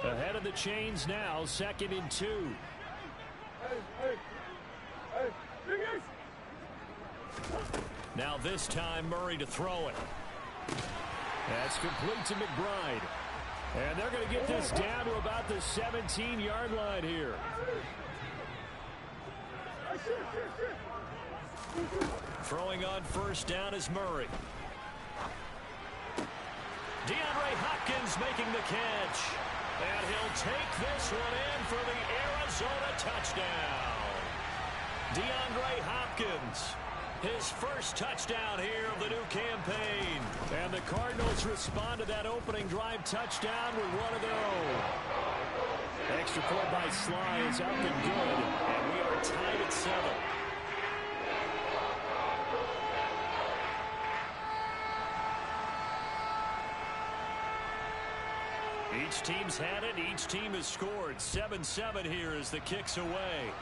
Ahead of the chains now, 2nd and 2. Now this time, Murray to throw it. That's complete to McBride. And they're going to get this down to about the 17-yard line here. Throwing on first down is Murray. DeAndre Hopkins making the catch. And he'll take this one in for the Arizona touchdown. DeAndre Hopkins, his first touchdown here of the new campaign. And the Cardinals respond to that opening drive touchdown with one of their own. Extra point by Sly is up and good. And we are tied at 7. Each team's had it. Each team has scored. 7-7 here as the kick's away.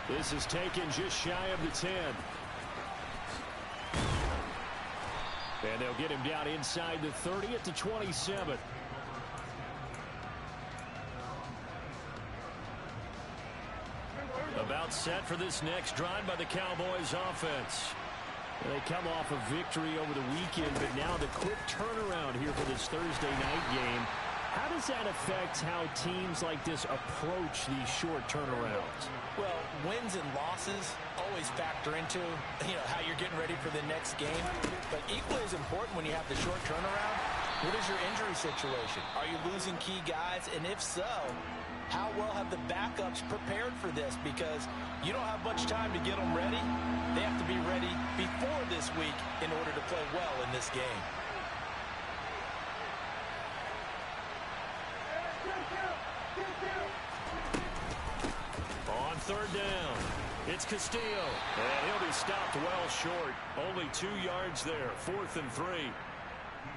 This is taken just shy of the 10. And they'll get him down inside the 30 at the 27. About set for this next drive by the Cowboys offense. They come off a victory over the weekend, but now the quick turnaround here for this Thursday night game. How does that affect how teams like this approach these short turnarounds? Well, wins and losses always factor into, how you're getting ready for the next game. But equally as important when you have the short turnaround, what is your injury situation? Are you losing key guys? And if so, how well have the backups prepared for this? Because you don't have much time to get them ready. They have to be ready before this week in order to play well in this game. On third down, it's Castillo. And he'll be stopped well short. Only 2 yards there. 4th and 3.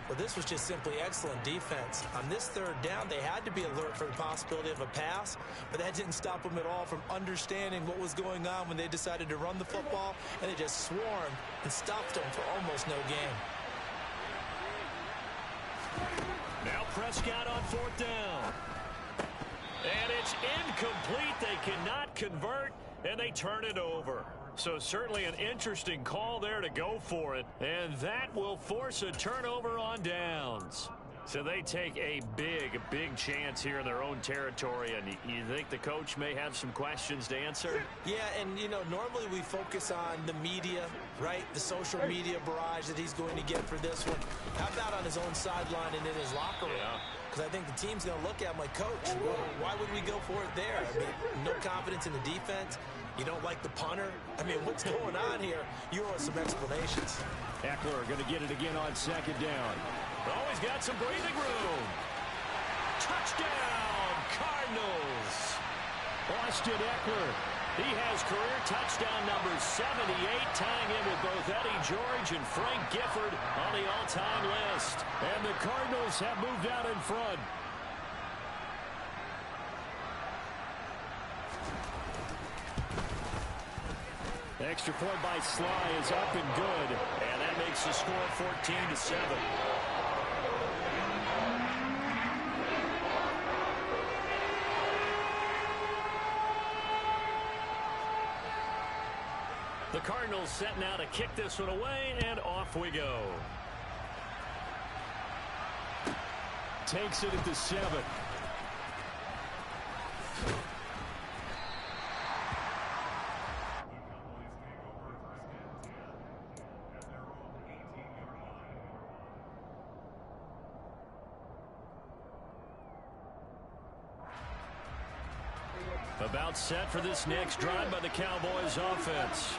Well, this was just simply excellent defense. On this third down, they had to be alert for the possibility of a pass, but that didn't stop them at all from understanding what was going on when they decided to run the football, and they just swarmed and stopped them for almost no gain. Now Prescott on 4th down. And it's incomplete. They cannot convert, and they turn it over. So certainly an interesting call there to go for it. And that will force a turnover on downs. So they take a big chance here in their own territory. And you think the coach may have some questions to answer? Yeah, and, normally we focus on the media, right? The social media barrage that he's going to get for this one. How about on his own sideline and in his locker room? Yeah. Because I think the team's going to look at him like, Coach, well, why would we go for it there? I mean, no confidence in the defense. You don't like the punter? I mean, what's going on here? You owe us some explanations. Eckler going to get it again on 2nd down. Oh, he's got some breathing room. Touchdown, Cardinals. Austin Eckler. He has career touchdown number 78, tying in with both Eddie George and Frank Gifford on the all-time list. And the Cardinals have moved out in front. Extra point by Sly is up and good. And that makes the score 14-7. The Cardinals set now to kick this one away, and off we go. Takes it at the 7. About set for this next drive by the Cowboys offense.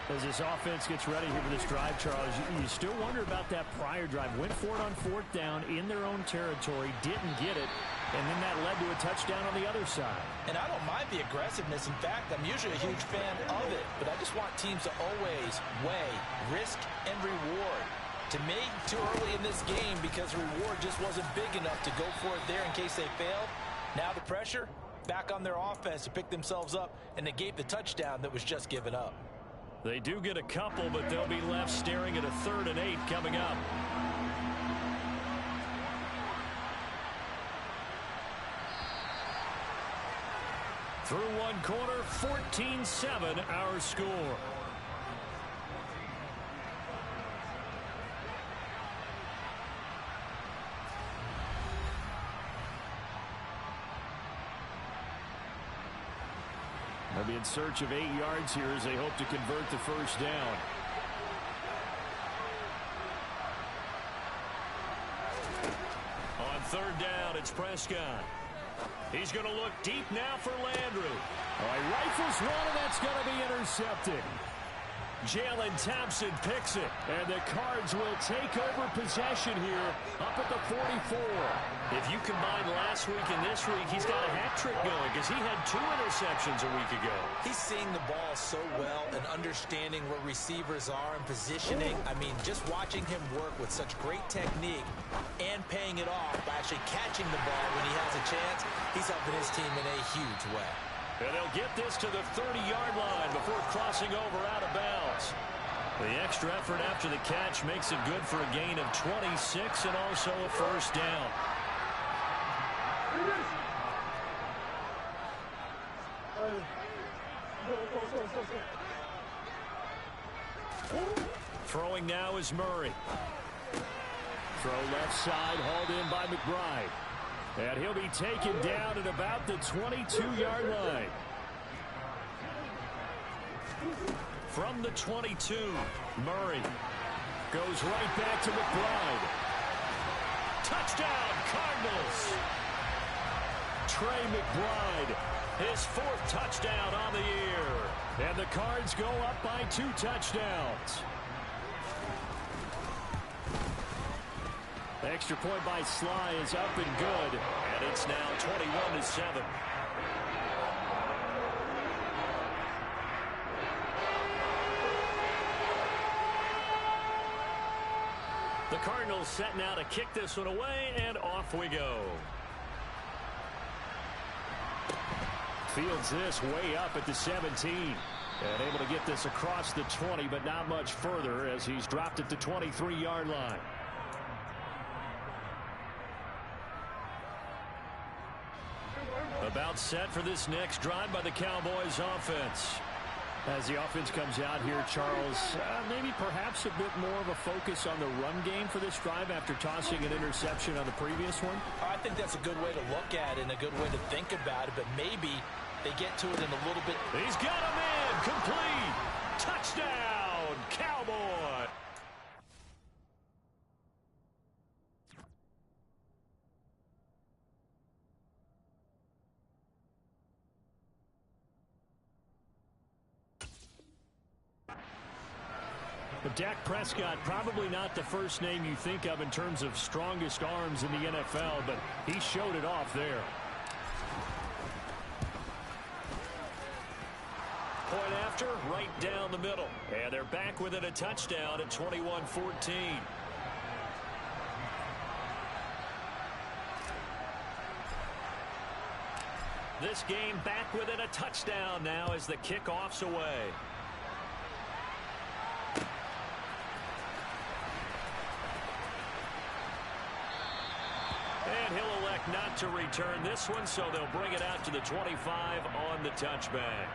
As this offense gets ready here for this drive, Charles, you still wonder about that prior drive. Went for it on 4th down in their own territory, didn't get it, and then that led to a touchdown on the other side. And I don't mind the aggressiveness. In fact, I'm usually a huge fan of it, but I just want teams to always weigh risk and reward. To me, too early in this game because reward just wasn't big enough to go for it there in case they failed. Now the pressure back on their offense to pick themselves up and negate the touchdown that was just given up. They do get a couple, but they'll be left staring at a 3rd and 8 coming up. Through one quarter, 14-7 our score. They'll be in search of 8 yards here as they hope to convert the first down. On third down, it's Prescott. He's going to look deep now for Landry. All right, rifles one, and that's going to be intercepted. Jalen Thompson picks it, and the Cards will take over possession here up at the 44. If you combine last week and this week, he's got a hat trick going because he had 2 interceptions a week ago. He's seeing the ball so well and understanding where receivers are and positioning. I mean, just watching him work with such great technique and paying it off by actually catching the ball when he has a chance, he's helping his team in a huge way. And they'll get this to the 30-yard line before crossing over out of bounds. The extra effort after the catch makes it good for a gain of 26 and also a first down. Throwing now is Murray. Throw left side, hauled in by McBride. And he'll be taken down at about the 22-yard line. From the 22, Murray goes right back to McBride. Touchdown, Cardinals! Trey McBride, his 4th touchdown on the year. And the Cards go up by 2 touchdowns. Extra point by Sly is up and good, and it's now 21-7. The Cardinals set now to kick this one away, and off we go. Fields this way up at the 17. And able to get this across the 20, but not much further as he's dropped at the 23-yard line. About set for this next drive by the Cowboys offense. As the offense comes out here, Charles, maybe perhaps a bit more of a focus on the run game for this drive after tossing an interception on the previous one? I think that's a good way to look at it and a good way to think about it, but maybe they get to it in a little bit. He's got a man complete. Touchdown, Cowboy. But Dak Prescott, probably not the first name you think of in terms of strongest arms in the NFL, but he showed it off there. Point after, right down the middle. And they're back within a touchdown at 21-14. This game back within a touchdown now as the kickoff's away. And he'll elect not to return this one, so they'll bring it out to the 25 on the touchback.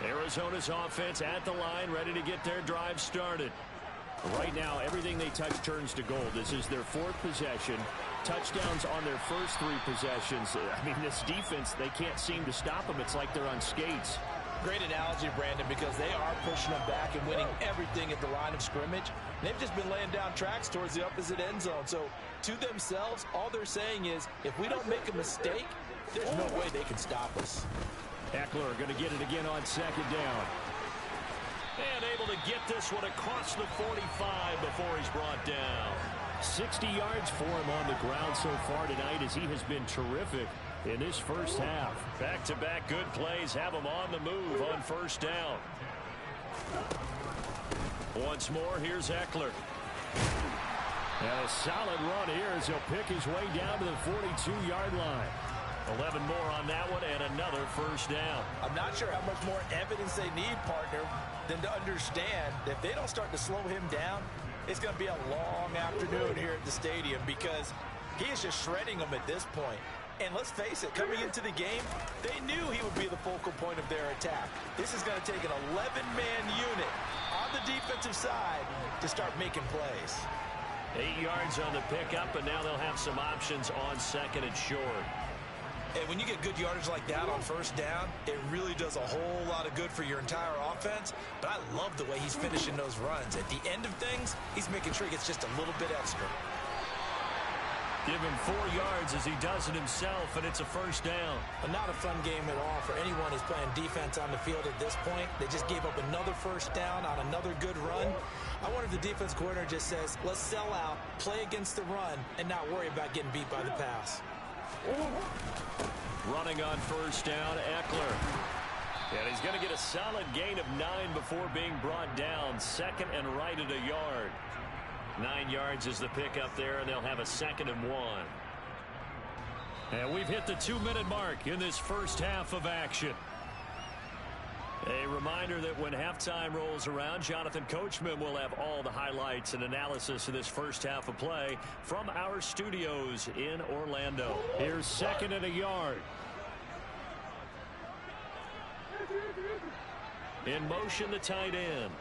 Arizona's offense at the line, ready to get their drive started. Right now, everything they touch turns to gold. This is their 4th possession. Touchdowns on their first 3 possessions. I mean, this defense, they can't seem to stop them. It's like they're on skates. Great analogy, Brandon, because they are pushing them back and winning everything at the line of scrimmage. They've just been laying down tracks towards the opposite end zone. So, to themselves, all they're saying is, if we don't make a mistake, there's no way they can stop us. Eckler going to get it again on 2nd down. And able to get this one across the 45 before he's brought down. 60 yards for him on the ground so far tonight as he has been terrific in this first half. Back-to-back good plays have him on the move on first down. Once more, here's Eckler. And a solid run here as he'll pick his way down to the 42-yard line. 11 more on that one and another first down. I'm not sure how much more evidence they need, partner, than to understand that if they don't start to slow him down, it's going to be a long afternoon here at the stadium because He is just shredding them at this point. And let's face it, coming into the game, they knew he would be the focal point of their attack. This is going to take an 11-man unit on the defensive side to start making plays. 8 yards on the pickup, and now they'll have some options on second and short. And when you get good yardage like that on first down, it really does a whole lot of good for your entire offense. But I love the way he's finishing those runs. At the end of things, he's making sure he gets just a little bit extra. Give him 4 yards as he does it himself, and it's a first down. But not a fun game at all for anyone who's playing defense on the field at this point. They just gave up another first down on another good run. I wonder if the defense coordinator just says, let's sell out, play against the run, and not worry about getting beat by the pass. Running on first down, Eckler. And he's going to get a solid gain of 9 before being brought down. Second and right at a yard. 9 yards is the pickup there, and they'll have a second and 1. And we've hit the 2-minute mark in this first half of action. A reminder that when halftime rolls around, Jonathan Coachman will have all the highlights and analysis of this first half of play from our studios in Orlando. Here's second and a yard. In motion, the tight end.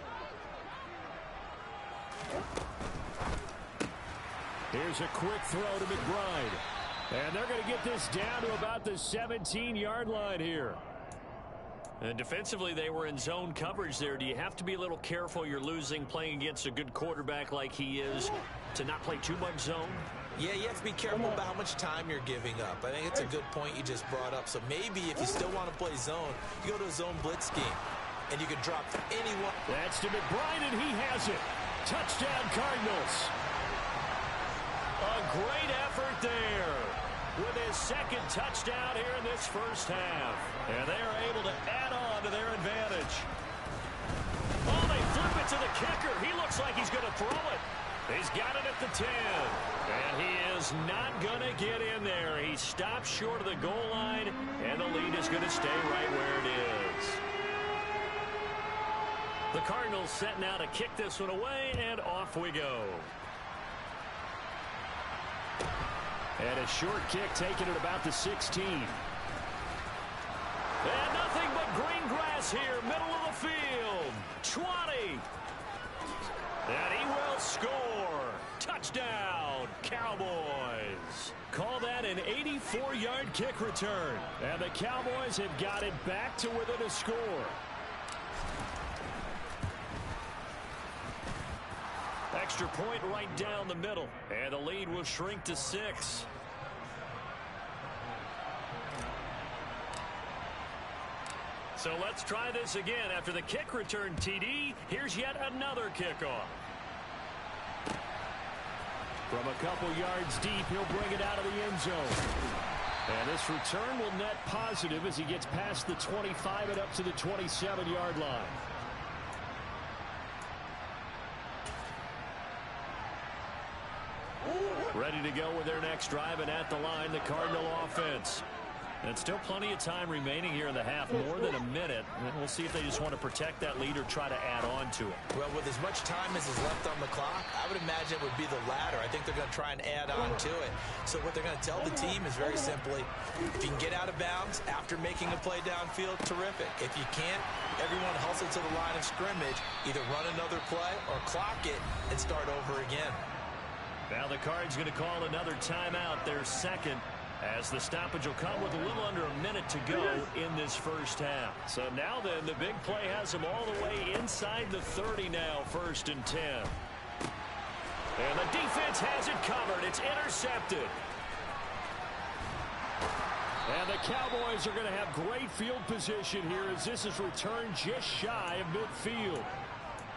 Here's a quick throw to McBride. And they're going to get this down to about the 17-yard line here. And defensively, they were in zone coverage there. Do you have to be a little careful you're losing playing against a good quarterback like he is to not play too much zone? Yeah, you have to be careful about how much time you're giving up. I think it's a good point you just brought up. So maybe if you still want to play zone, you go to a zone blitz scheme, and you can drop anyone. That's to McBride, and he has it. Touchdown, Cardinals. A great effort there with his second touchdown here in this first half. And they are able to add on to their advantage. Oh, they flip it to the kicker. He looks like he's going to throw it. He's got it at the 10. And he is not going to get in there. He stops short of the goal line, and the lead is going to stay right where it is. The Cardinals set now to kick this one away, and off we go. And a short kick taken at about the 16. And nothing but green grass here, middle of the field. 20. And he will score. Touchdown, Cowboys. Call that an 84-yard kick return. And the Cowboys have got it back to within a score. Extra point right down the middle. And the lead will shrink to 6. So let's try this again. After the kick return, TD, here's yet another kickoff. From a couple yards deep, he'll bring it out of the end zone. And this return will net positive as he gets past the 25 and up to the 27-yard line. Ready to go with their next drive, and at the line, the Cardinal offense. And still plenty of time remaining here in the half, more than a minute. And we'll see if they just want to protect that lead or try to add on to it. Well, with as much time as is left on the clock, I would imagine it would be the latter. I think they're going to try and add on to it. So what they're going to tell the team is very simply, if you can get out of bounds after making a play downfield, terrific. If you can't, everyone hustle to the line of scrimmage, either run another play or clock it and start over again. Now the Cards going to call another timeout, their second, as the stoppage will come with a little under a minute to go in this first half. So now then, the big play has them all the way inside the 30 now, 1st and 10. And the defense has it covered. It's intercepted. And the Cowboys are going to have great field position here as this is returned just shy of midfield.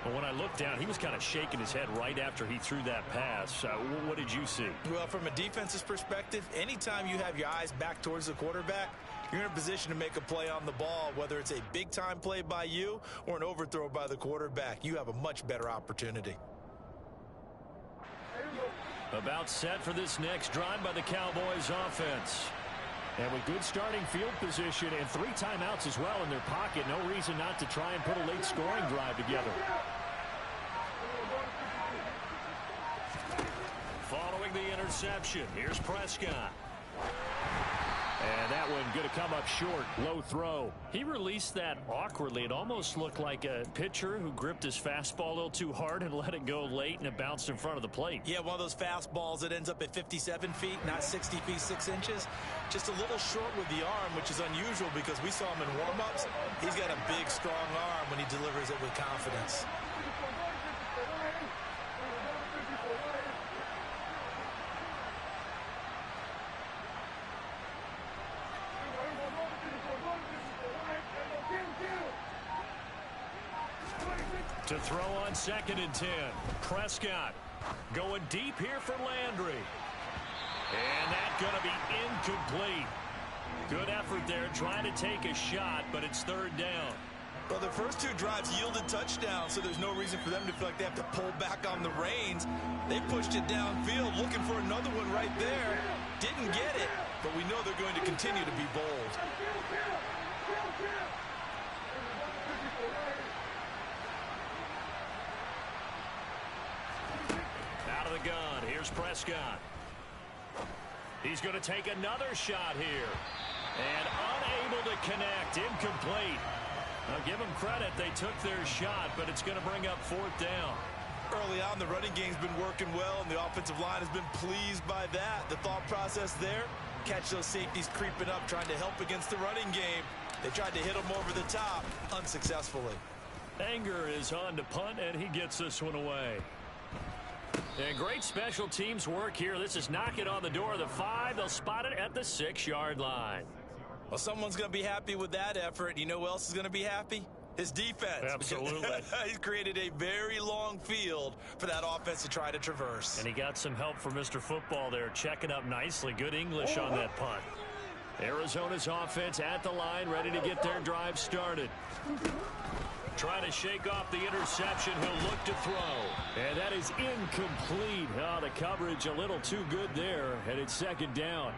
But when I looked down, he was kind of shaking his head right after he threw that pass. What did you see? Well, from a defense's perspective, anytime you have your eyes back towards the quarterback, you're in a position to make a play on the ball, whether it's a big-time play by you or an overthrow by the quarterback. You have a much better opportunity. About set for this next drive by the Cowboys offense. And with good starting field position and 3 timeouts as well in their pocket, no reason not to try and put a late scoring drive together. Following throwing the interception. Here's Prescott. And that one going to come up short. Low throw. He released that awkwardly. It almost looked like a pitcher who gripped his fastball a little too hard and let it go late, and it bounced in front of the plate. Yeah, one of those fastballs that ends up at 57 feet, not 60 feet, 6 inches. Just a little short with the arm, which is unusual because we saw him in warm-ups. He's got a big, strong arm when he delivers it with confidence. To throw on 2nd and 10. Prescott going deep here for Landry. And that's going to be incomplete. Good effort there trying to take a shot, but it's 3rd down. Well, the first 2 drives yielded touchdowns, so there's no reason for them to feel like they have to pull back on the reins. They pushed it downfield, looking for another one right there. Didn't get it, but we know they're going to continue to be bold. Out of the gun, here's Prescott. He's going to take another shot here. And unable to connect, incomplete. Now give them credit, they took their shot, but it's going to bring up 4th down. Early on, the running game's been working well, and the offensive line has been pleased by that. The thought process there, catch those safeties creeping up, trying to help against the running game. They tried to hit them over the top, unsuccessfully. Anger is on to punt, and he gets this one away. And great special teams work here. This is knocking on the door of the 5. They'll spot it at the 6-yard line. Well, someone's going to be happy with that effort. You know who else is going to be happy? His defense. Absolutely. He's created a very long field for that offense to try to traverse. And he got some help from Mr. Football there, checking up nicely. Good English on that punt. Arizona's offense at the line, ready to get their drive started. Trying to shake off the interception. He'll look to throw. And that is incomplete. Oh, the coverage a little too good there, and it's 2nd down.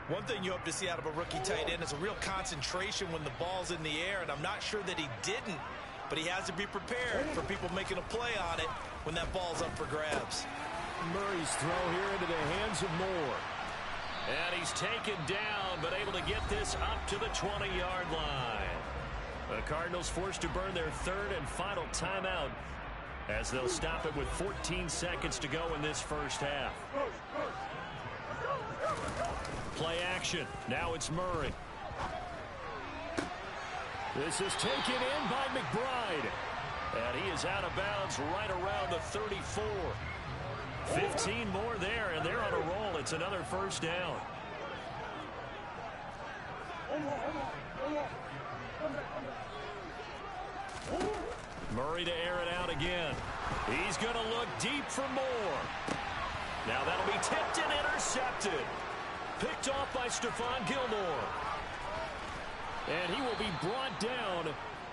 One thing you hope to see out of a rookie tight end is a real concentration when the ball's in the air, and I'm not sure that he didn't, but he has to be prepared for people making a play on it when that ball's up for grabs. Murray's throw here into the hands of Moore. And he's taken down, but able to get this up to the 20-yard line. The Cardinals forced to burn their 3rd and final timeout as they'll stop it with 14 seconds to go in this first half. Play action. Now it's Murray. This is taken in by McBride. And he is out of bounds right around the 34. 15 more there, and they're on a roll. It's another 1st down. Murray to air it out again. He's going to look deep for more. Now that'll be tipped and intercepted. Picked off by Stephon Gilmore. And he will be brought down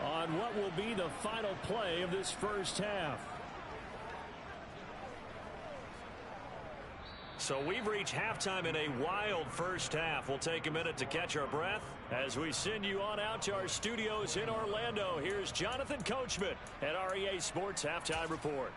on what will be the final play of this first half. So we've reached halftime in a wild first half. We'll take a minute to catch our breath as we send you on out to our studios in Orlando. Here's Jonathan Coachman at REA Sports Halftime Report.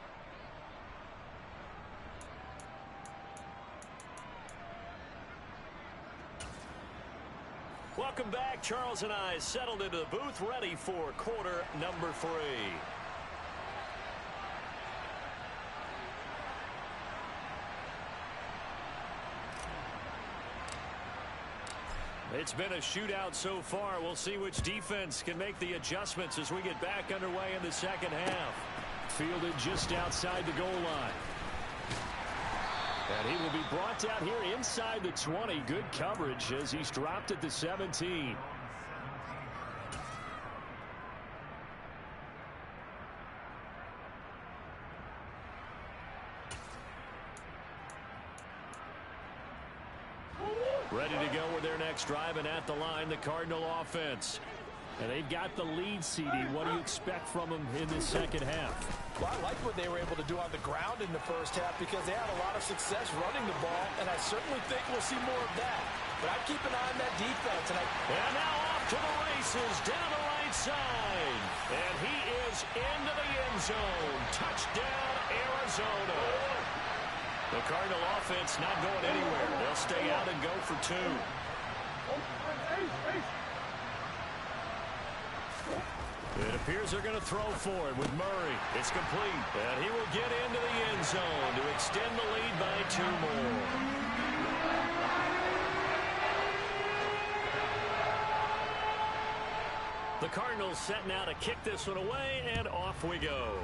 Welcome back. Charles and I settled into the booth, ready for quarter number 3. It's been a shootout so far. We'll see which defense can make the adjustments as we get back underway in the second half. Fielded just outside the goal line. And he will be brought down here inside the 20. Good coverage as he's dropped at the 17. Ready to go with their next drive, and at the line, the Cardinal offense. And they've got the lead, CD. What do you expect from them in this second half? Well, I like what they were able to do on the ground in the first half because they had a lot of success running the ball, and I certainly think we'll see more of that. But I'd keep an eye on that defense. And now off to the races down the right side. And he is into the end zone. Touchdown, Arizona. The Cardinal offense not going anywhere. They'll stay out and go for 2. It appears they're going to throw for it with Murray. It's complete. And he will get into the end zone to extend the lead by 2 more. The Cardinals setting out to kick this one away, and off we go.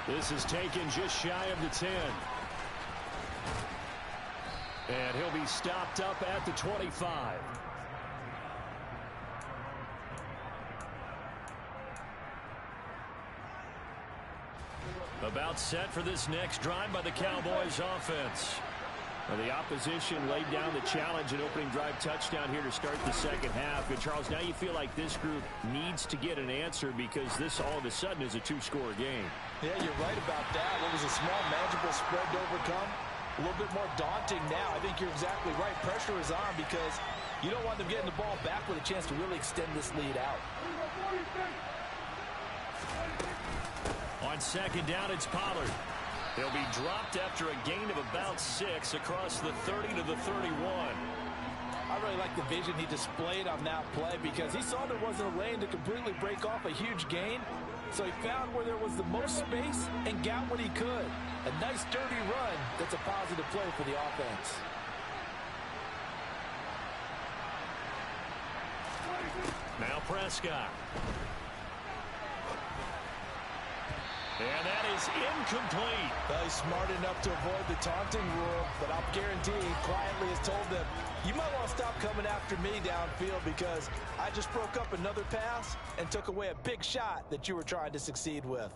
This is taken just shy of the 10. And he'll be stopped up at the 25. About set for this next drive by the Cowboys offense. The opposition laid down the challenge and opening drive touchdown here to start the second half. And Charles, now you feel like this group needs to get an answer because this all of a sudden is a 2-score game. Yeah, you're right about that. What was a small, manageable spread to overcome? A little bit more daunting now. I think you're exactly right. Pressure is on because you don't want them getting the ball back with a chance to really extend this lead out. On second down, it's Pollard. He'll be dropped after a gain of about 6 across the 30 to the 31. I really like the vision he displayed on that play because he saw there wasn't a lane to completely break off a huge gain. So he found where there was the most space and got what he could. A nice, dirty run that's a positive play for the offense. Now Prescott. And that is incomplete. Well, he's smart enough to avoid the taunting rule, but I'll guarantee he quietly has told them, you might want to stop coming after me downfield because I just broke up another pass and took away a big shot that you were trying to succeed with.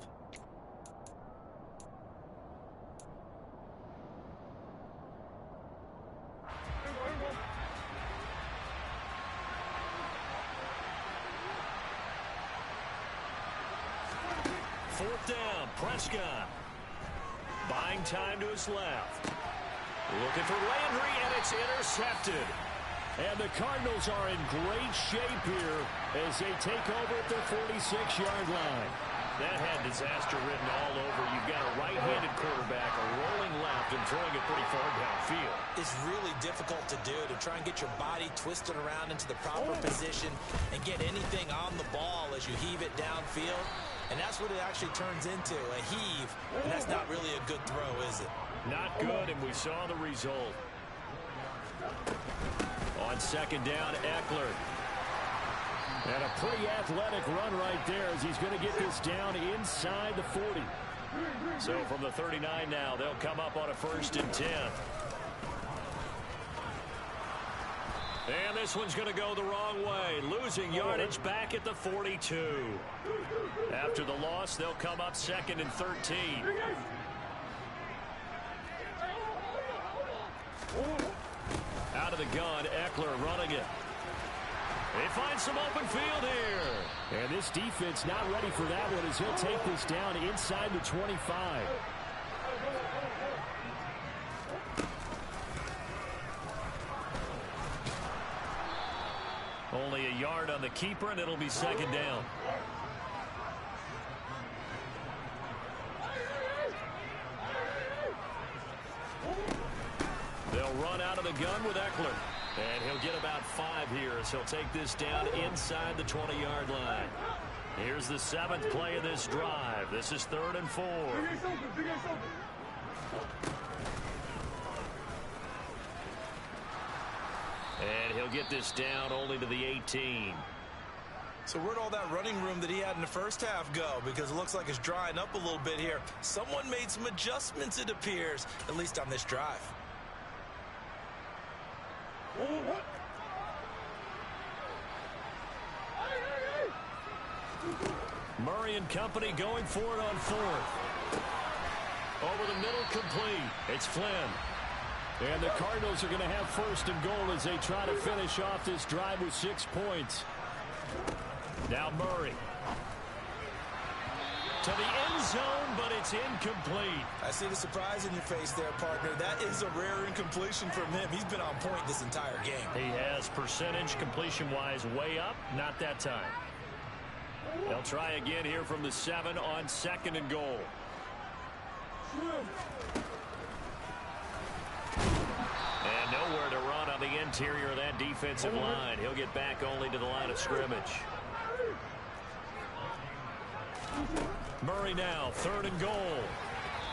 Fourth down, Prescott. Buying time to his left. Looking for Landry, and it's intercepted. And the Cardinals are in great shape here as they take over at their 46-yard line. That had disaster written all over. You've got a right-handed quarterback, a rolling left, and throwing it pretty far downfield. It's really difficult to do, to try and get your body twisted around into the proper position and get anything on the ball as you heave it downfield. And that's what it actually turns into, a heave. And that's not really a good throw, is it? Not good, and we saw the result. On second down, Eckler. And a pretty athletic run right there as he's going to get this down inside the 40. So from the 39 now, they'll come up on a 1st and 10. And this one's going to go the wrong way. Losing yardage back at the 42. After the loss, they'll come up 2nd and 13. Out of the gun, Eckler running it. They find some open field here. And this defense not ready for that one as he'll take this down inside the 25. Only a yard on the keeper, and it'll be 2nd down. They'll run out of the gun with Eckler. And he'll get about 5 here as he'll take this down inside the 20-yard line. Here's the 7th play of this drive. This is 3rd and 4. And he'll get this down only to the 18. So where'd all that running room that he had in the first half go? Because it looks like it's drying up a little bit here. Someone made some adjustments, it appears, at least on this drive. Murray and company going for it on 4th. Over the middle, complete. It's Flynn. And the Cardinals are going to have 1st and goal as they try to finish off this drive with 6 points. Now Murray. To the end zone, but it's incomplete. I see the surprise in your face there, partner. That is a rare incompletion from him. He's been on point this entire game. He has percentage completion-wise way up. Not that time. They'll try again here from the 7 on 2nd and goal. interior of that defensive line. He'll get back only to the line of scrimmage. Murray now, 3rd and goal.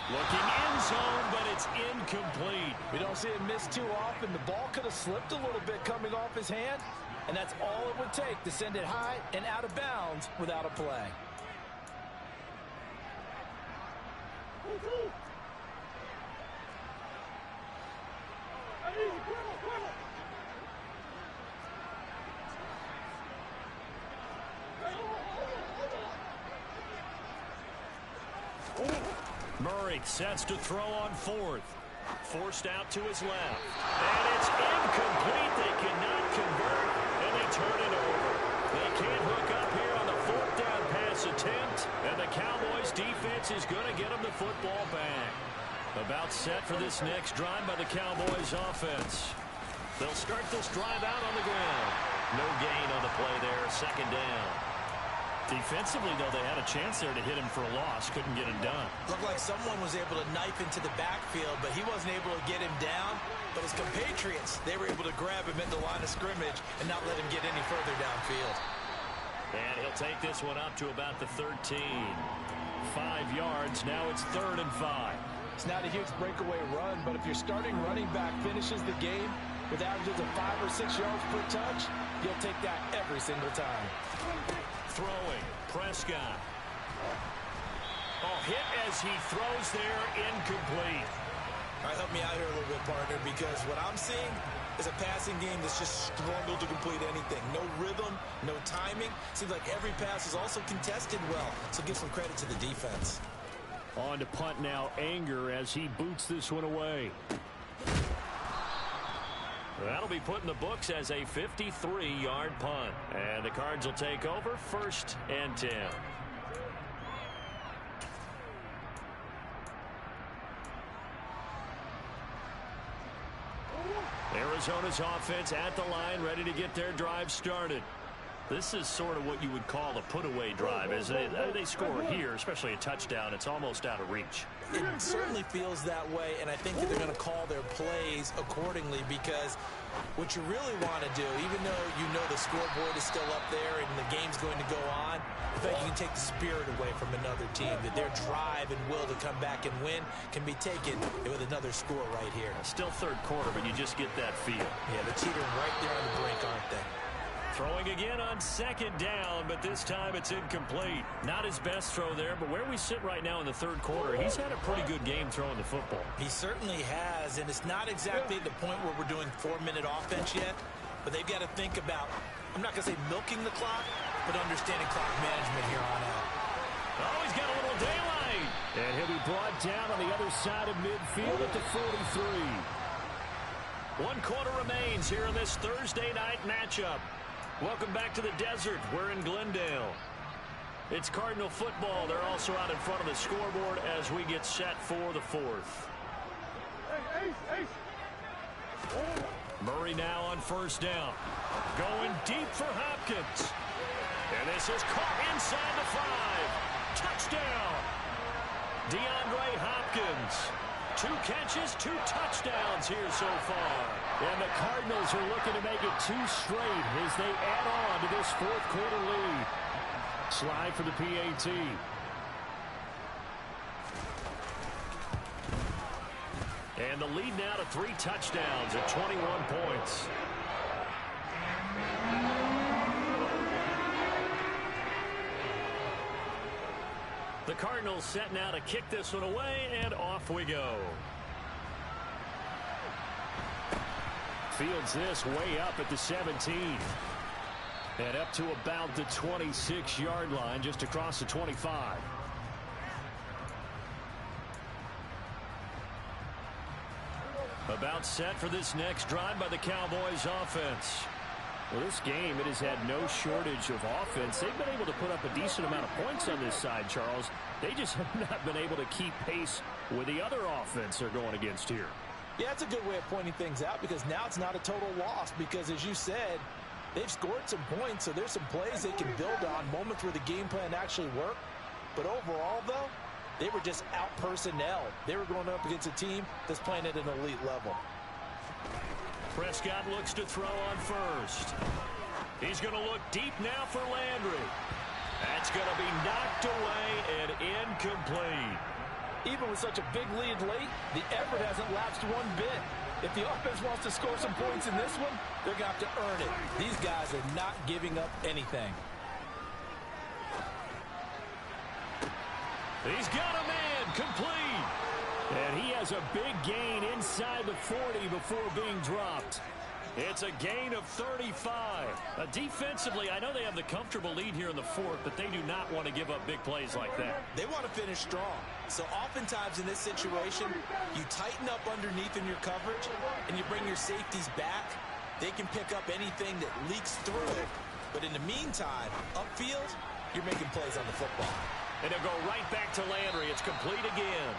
Looking in zone, but it's incomplete. We don't see it miss too often. The ball could have slipped a little bit coming off his hand, and that's all it would take to send it high and out of bounds without a play. Murray sets to throw on 4th. Forced out to his left. And it's incomplete. They cannot convert, and they turn it over. They can't hook up here on the 4th down pass attempt, and the Cowboys defense is going to get them the football back. About set for this next drive by the Cowboys offense. They'll start this drive out on the ground. No gain on the play there, 2nd down. Defensively, though, they had a chance there to hit him for a loss. Couldn't get it done. Looked like someone was able to knife into the backfield, but he wasn't able to get him down. But his compatriots, they were able to grab him at the line of scrimmage and not let him get any further downfield. And he'll take this one up to about the 13. 5 yards. Now it's 3rd and 5. It's not a huge breakaway run, but if your starting running back finishes the game with averages of 5 or 6 yards per touch, you'll take that every single time. Throwing, Prescott. Oh, hit as he throws there, incomplete. All right, help me out here a little bit, partner, because what I'm seeing is a passing game that's just struggled to complete anything. No rhythm, no timing. Seems like every pass is also contested well, so give some credit to the defense. On to punt now, Anger as he boots this one away. That'll be put in the books as a 53-yard punt. And the Cards will take over, 1st and 10. Arizona's offense at the line, ready to get their drive started. This is sort of what you would call a put-away drive, isn't it? They score here, especially a touchdown. It's almost out of reach. It certainly feels that way, and I think that they're going to call their plays accordingly, because what you really want to do, even though you know the scoreboard is still up there and the game's going to go on, in fact, you can take the spirit away from another team, that their drive and will to come back and win can be taken with another score right here. Still 3rd quarter, but you just get that feel. Yeah, they're teetering right there on the brink, aren't they? Throwing again on 2nd down, but this time it's incomplete. Not his best throw there, but where we sit right now in the 3rd quarter, he's had a pretty good game throwing the football. He certainly has, and it's not exactly the point where we're doing 4-minute offense yet, but they've got to think about, I'm not going to say milking the clock, but understanding clock management here on out. Oh, he's got a little daylight. And he'll be brought down on the other side of midfield at the 43. 1 quarter remains here in this Thursday night matchup. Welcome back to the desert. We're in Glendale. It's Cardinal football. They're also out in front of the scoreboard as we get set for the 4th. Murray now on 1st down. Going deep for Hopkins. And this is caught inside the 5. Touchdown. DeAndre Hopkins. 2 catches, 2 touchdowns here so far. And the Cardinals are looking to make it 2 straight as they add on to this 4th quarter lead. Slide for the PAT. And the lead now to 3 touchdowns at 21 points. The Cardinals set now to kick this one away, and off we go. Fields this way up at the 17. And up to about the 26-yard line, just across the 25. About set for this next drive by the Cowboys offense. Well, this game, it has had no shortage of offense. They've been able to put up a decent amount of points on this side, Charles. They just have not been able to keep pace with the other offense they're going against here. Yeah, it's a good way of pointing things out, because now it's not a total loss, because as you said, they've scored some points, so there's some plays they can build on, moments where the game plan actually worked. But overall, though, they were just out-personnel. They were going up against a team that's playing at an elite level. Prescott looks to throw on first. He's going to look deep now for Landry. That's going to be knocked away and incomplete. Even with such a big lead late, the effort hasn't lapsed one bit. If the offense wants to score some points in this one, they're going to have to earn it. These guys are not giving up anything. He's got a man, complete. And he has a big gain inside the 40 before being dropped. It's a gain of 35. Defensively, I know they have the comfortable lead here in the fourth, but they do not want to give up big plays like that. They want to finish strong. So oftentimes in this situation, you tighten up underneath in your coverage, and you bring your safeties back. They can pick up anything that leaks through. But in the meantime, upfield, you're making plays on the football. And they'll go right back to Landry. It's complete again.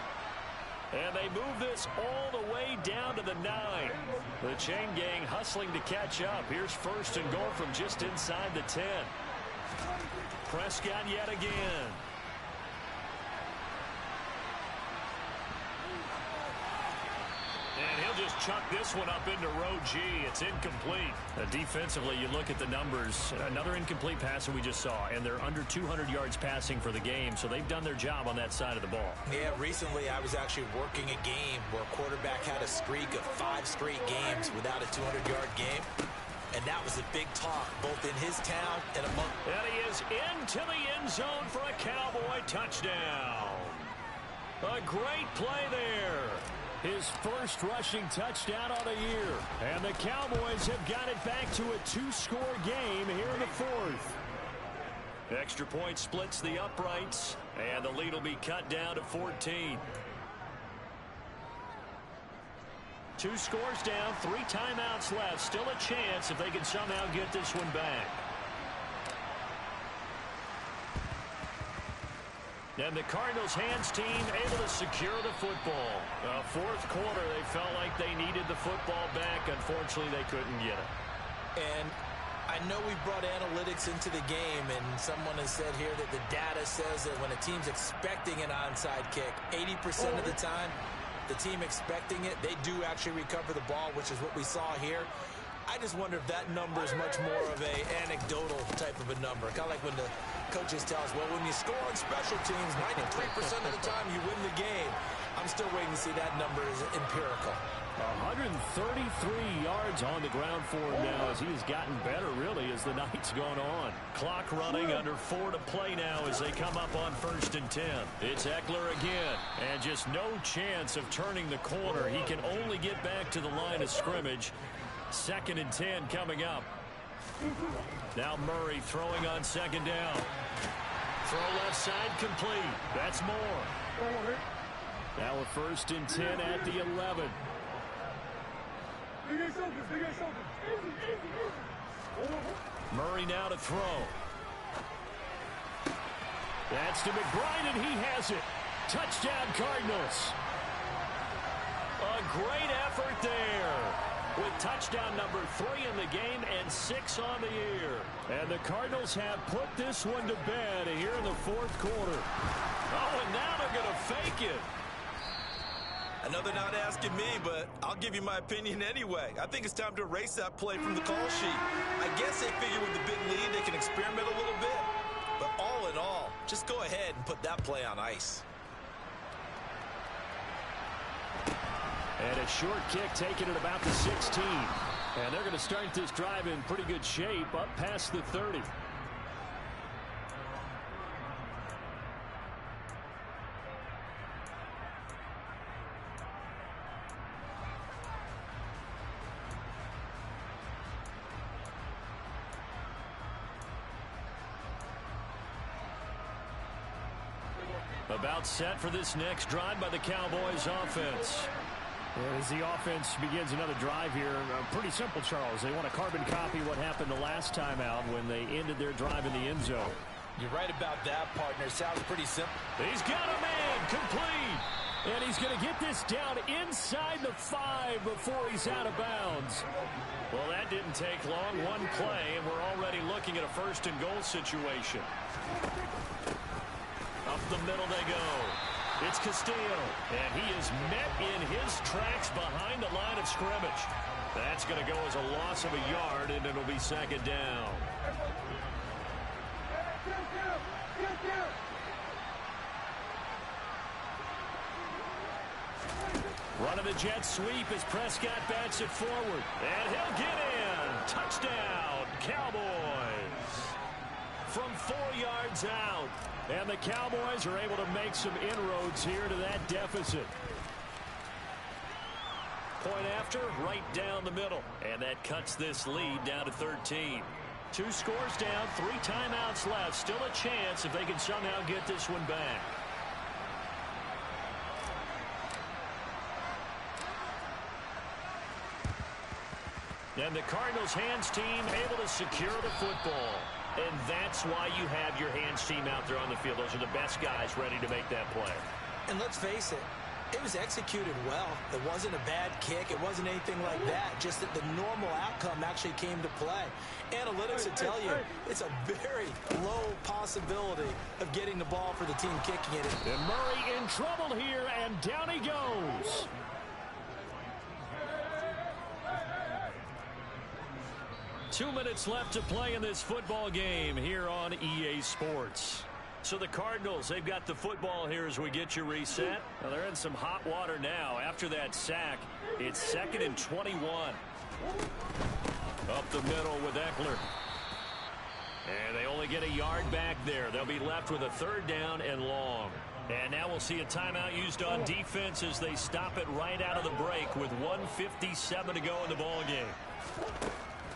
And they move this all the way down to the 9. The chain gang hustling to catch up. Here's first and goal from just inside the 10. Prescott yet again. And he'll just chuck this one up into row G. It's incomplete. Defensively, you look at the numbers. Another incomplete pass that we just saw, and they're under 200 yards passing for the game, so they've done their job on that side of the ball. Yeah, recently I was actually working a game where a quarterback had a streak of 5 straight games without a 200-yard game, and that was a big talk both in his town and among. And he is into the end zone for a Cowboy touchdown. A great play there. His first rushing touchdown of the year. And the Cowboys have got it back to a 2-score game here in the fourth. Extra point splits the uprights, and the lead will be cut down to 14. 2 scores down, 3 timeouts left. Still a chance if they can somehow get this one back. And the Cardinals hands team able to secure the football. Fourth quarter, they felt like they needed the football back. Unfortunately, they couldn't get it. And I know we brought analytics into the game, and someone has said here that the data says that when a team's expecting an onside kick, 80% of the time, the team expecting it, they do actually recover the ball, which is what we saw here. I just wonder if that number is much more of a anecdotal type of a number. Kind of like when the coaches tell us, well, when you score on special teams, 93% of the time you win the game. I'm still waiting to see that number is empirical. 133 yards on the ground for him now as he has gotten better, really, as the night's gone on. Clock running, under 4 to play now as they come up on 1st and 10. It's Eckler again, and just no chance of turning the corner. He can only get back to the line of scrimmage. 2nd and 10 coming up. Now Murray throwing on 2nd down. Throw left side complete. That's more. Now a 1st and 10 at the 11. Murray now to throw. That's to McBride, and he has it. Touchdown, Cardinals. A great effort there, with touchdown number 3 in the game and 6 on the year. And the Cardinals have put this one to bed here in the 4th quarter. Oh, and now they're going to fake it. I know they're not asking me, but I'll give you my opinion anyway. I think it's time to erase that play from the call sheet. I guess they figure with the big lead they can experiment a little bit. But all in all, just go ahead and put that play on ice. And a short kick taken at about the 16. And they're going to start this drive in pretty good shape up past the 30. About set for this next drive by the Cowboys offense. As the offense begins another drive here, pretty simple, Charles. They want to carbon copy what happened the last time out when they ended their drive in the end zone. You're right about that, partner. Sounds pretty simple. He's got a man, complete. And he's going to get this down inside the 5 before he's out of bounds. Well, that didn't take long. One play, and we're already looking at a 1st and goal situation. Up the middle they go. It's Castillo, and he is met in his tracks behind the line of scrimmage. That's going to go as a loss of a yard, and it'll be second down. Running the jet sweep as Prescott bats it forward. And he'll get in. Touchdown, Cowboys. From 4 yards out. And the Cowboys are able to make some inroads here to that deficit. Point after, right down the middle. And that cuts this lead down to 13. 2 scores down, 3 timeouts left. Still a chance if they can somehow get this one back. And the Cardinals' hands team able to secure the football. And that's why you have your hands team out there on the field. Those are the best guys ready to make that play. And let's face it, it was executed well. It wasn't a bad kick. It wasn't anything like that. Just that the normal outcome actually came to play. Analytics will tell you it's a very low possibility of getting the ball for the team kicking it. And Murray in trouble here, and down he goes. Two minutes left to play in this football game here on EA Sports. So the Cardinals, they've got the football here as we get you reset. Well, they're in some hot water now. After that sack, it's 2nd and 21. Up the middle with Eckler. And they only get a yard back there. They'll be left with a 3rd down and long. And now we'll see a timeout used on defense as they stop it right out of the break with 1:57 to go in the ball game.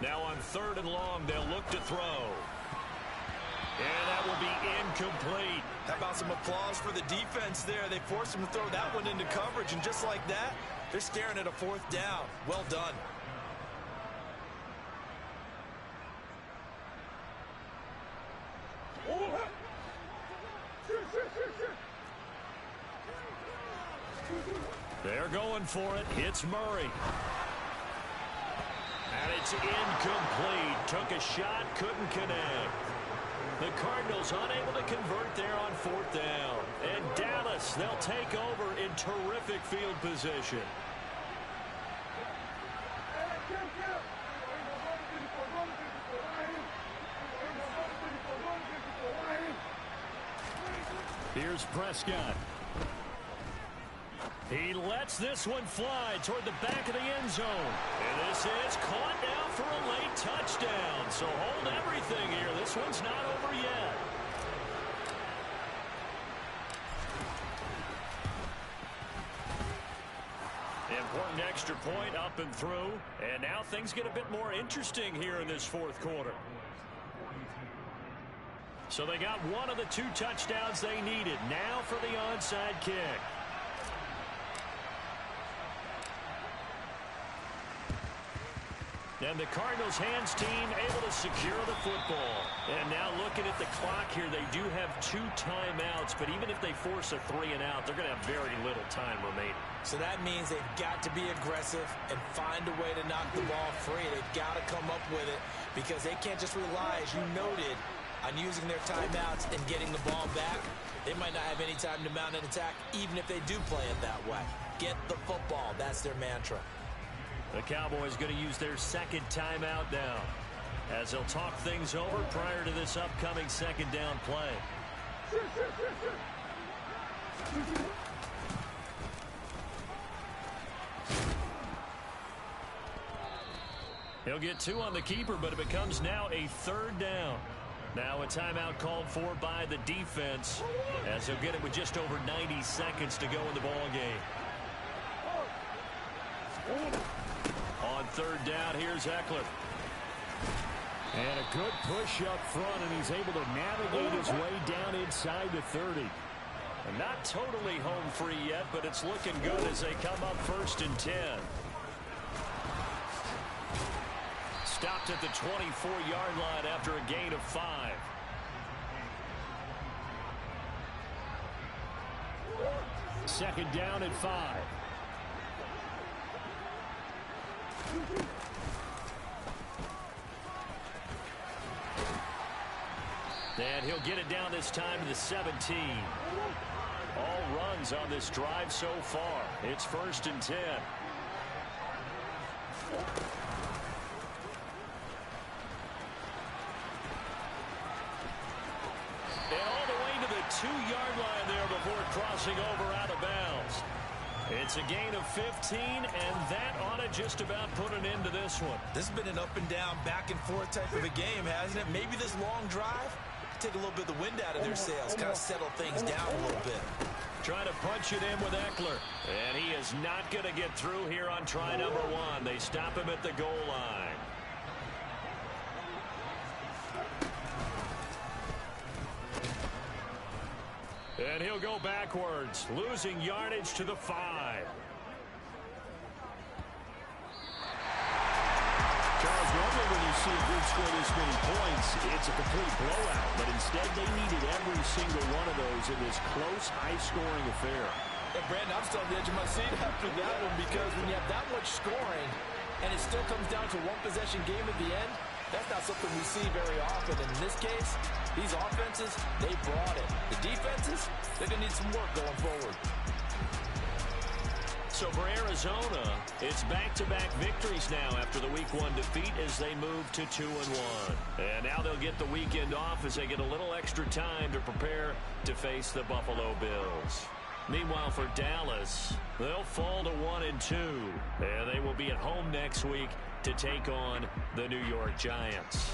Now on 3rd and long, they'll look to throw. And that will be incomplete. How about some applause for the defense there? They forced him to throw that one into coverage, and just like that, they're staring at a 4th down. Well done. They're going for it. It's Murray. And it's incomplete. Took a shot, couldn't connect. The Cardinals unable to convert there on 4th down. And Dallas, they'll take over in terrific field position. Here's Prescott. He lets this one fly toward the back of the end zone. And this is caught now for a late touchdown. So hold everything here. This one's not over yet. Important extra point up and through. And now things get a bit more interesting here in this 4th quarter. So they got one of the 2 touchdowns they needed. Now for the onside kick. And the Cardinals' hands team able to secure the football. And now looking at the clock here, they do have 2 timeouts, but even if they force a 3 and out, they're going to have very little time remaining. So that means they've got to be aggressive and find a way to knock the ball free. They've got to come up with it because they can't just rely, as you noted, on using their timeouts and getting the ball back. They might not have any time to mount an attack, even if they do play it that way. Get the football. That's their mantra. The Cowboys going to use their 2nd timeout now as they'll talk things over prior to this upcoming 2nd down play. He'll get 2 on the keeper, but it becomes now a 3rd down. Now a timeout called for by the defense as they'll get it with just over 90 seconds to go in the ball game. On 3rd down, here's Eckler. And a good push up front, and he's able to navigate his way down inside the 30. And not totally home free yet, but it's looking good as they come up 1st and 10. Stopped at the 24-yard line after a gain of 5. Second down at 5. And he'll get it down this time to the 17. All runs on this drive so far. It's 1st and 10. And all the way to the 2-yard line there before crossing over out of bounds. It's a gain of 15, and that ought to just about put an end to this one. This has been an up and down, back and forth type of a game, hasn't it? Maybe this long drive take a little bit of the wind out of their sails, kind of settle things down a little bit. Trying to punch it in with Eckler. And he is not going to get through here on try number 1. They stop him at the goal line. And he'll go backwards, losing yardage to the 5. Charles, normally when you see a group score this many points, it's a complete blowout. But instead, they needed every single one of those in this close, high-scoring affair. Hey, Brandon, I'm still on the edge of my seat after that one because when you have that much scoring and it still comes down to one-possession game at the end, that's not something we see very often. And in this case, these offenses, they brought it. The defenses, they're going to need some work going forward. So for Arizona, it's back-to-back victories now after the Week 1 defeat as they move to 2-1. And now they'll get the weekend off as they get a little extra time to prepare to face the Buffalo Bills. Meanwhile, for Dallas, they'll fall to 1-2, and they will be at home next week to take on the New York Giants.